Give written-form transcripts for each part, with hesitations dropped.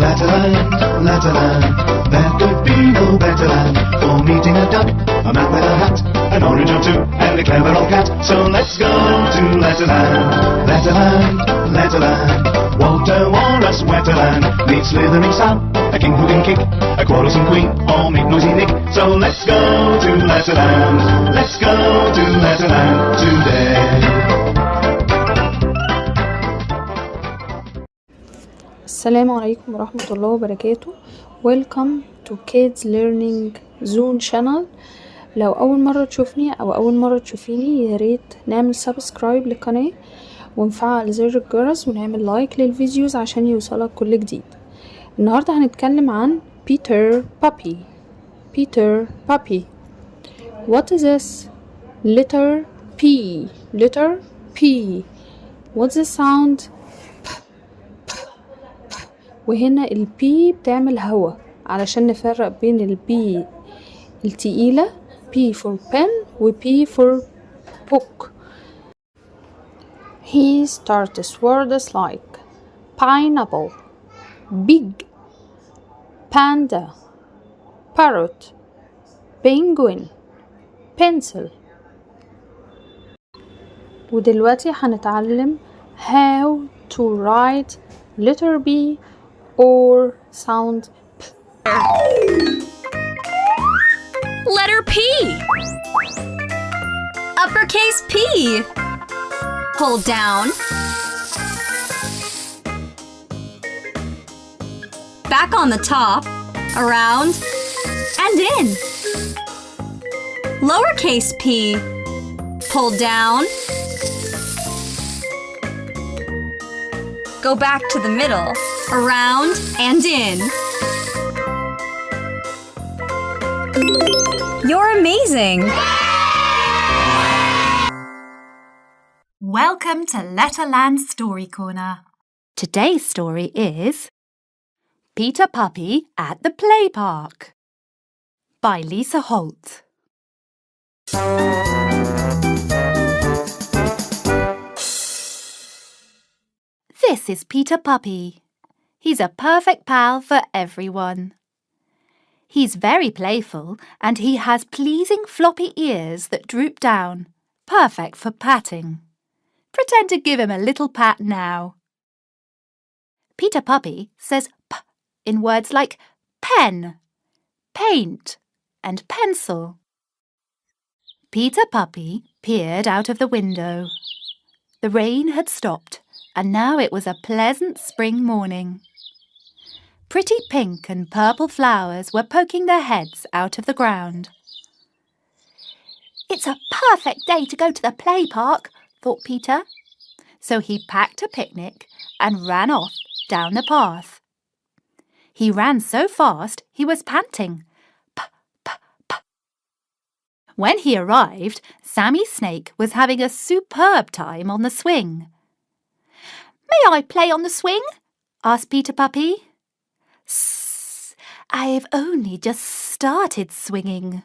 Letterland, Letterland. There could be no better land for meeting a duck, a man with a hat, an orange or two, and a clever old cat. So let's go to Letterland, Letterland, Letterland. Walter Walrus Wetterland meets slithering Sam, a king who can kick, a quarrelsome queen, or make noisy Nick. So let's go to Letterland, let's go to Letterland today. السلام عليكم ورحمة الله وبركاته. Welcome to Kids Learning Zone channel. لو أول مرة تشوفني أو أول مرة تشوفيني ياريت نعمل سبسكرايب للقناة ونفعل زر الجرس ونعمل لايك للفيديوز عشان يوصلك كل جديد. النهاردة هنتكلم عن Peter Puppy. Peter Puppy. What is this? Letter P. Letter P. What's the sound? وهنا ال P بتعمل هوا علشان نفرق بين ال B التقيلة P for pen و P for book. He starts words like pineapple, big, panda, parrot, penguin, pencil. ودلوقتي هنتعلم how to write letter B or sound P. Letter P. Uppercase P. Hold down. Back on the top, around, and in. Lowercase p. Pull down. Go back to the middle, around, and in. You're amazing! Welcome to Letterland Story Corner. Today's story is Peter Puppy at the Play Park by Lisa Holt. This is Peter Puppy. He's a perfect pal for everyone. He's very playful and he has pleasing floppy ears that droop down, perfect for patting. Pretend to give him a little pat now. Peter Puppy says P in words like pen, paint and pencil. Peter Puppy peered out of the window. The rain had stopped and now it was a pleasant spring morning. Pretty pink and purple flowers were poking their heads out of the ground. It's a perfect day to go to the play park, thought Peter. So he packed a picnic and ran off down the path. He ran so fast he was panting. P, p, p. When he arrived, Sammy Snake was having a superb time on the swing. "May I play on the swing?" asked Peter Puppy. "I've only just started swinging.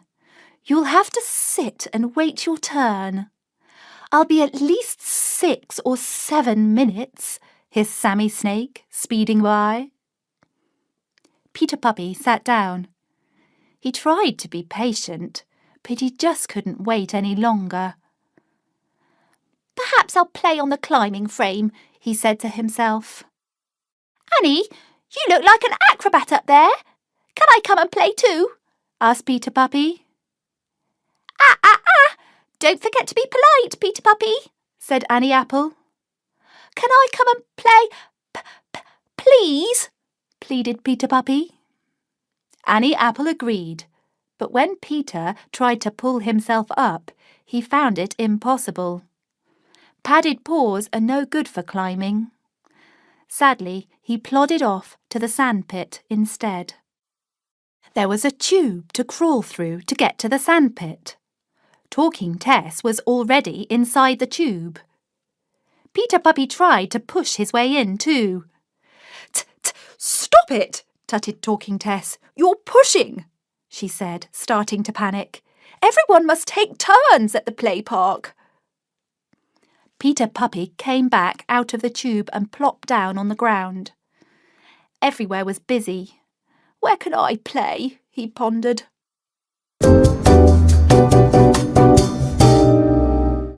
You'll have to sit and wait your turn. I'll be at least 6 or 7 minutes," hissed Sammy Snake, speeding by. Peter Puppy sat down. He tried to be patient, but he just couldn't wait any longer. "Perhaps I'll play on the climbing frame," he said to himself. "Annie, you look like an acrobat up there. Can I come and play too?" asked Peter Puppy. Don't forget to be polite, Peter Puppy," said Annie Apple. "Can I come and play, please?" pleaded Peter Puppy. Annie Apple agreed, but when Peter tried to pull himself up, he found it impossible. Padded paws are no good for climbing. Sadly, he plodded off to the sandpit instead. There was a tube to crawl through to get to the sandpit. Talking Tess was already inside the tube. Peter Puppy tried to push his way in too. "Stop it!" tutted Talking Tess. "You're pushing," she said, starting to panic. "Everyone must take turns at the play park." Peter Puppy came back out of the tube and plopped down on the ground. everywhere was busy. Where can I play? He pondered.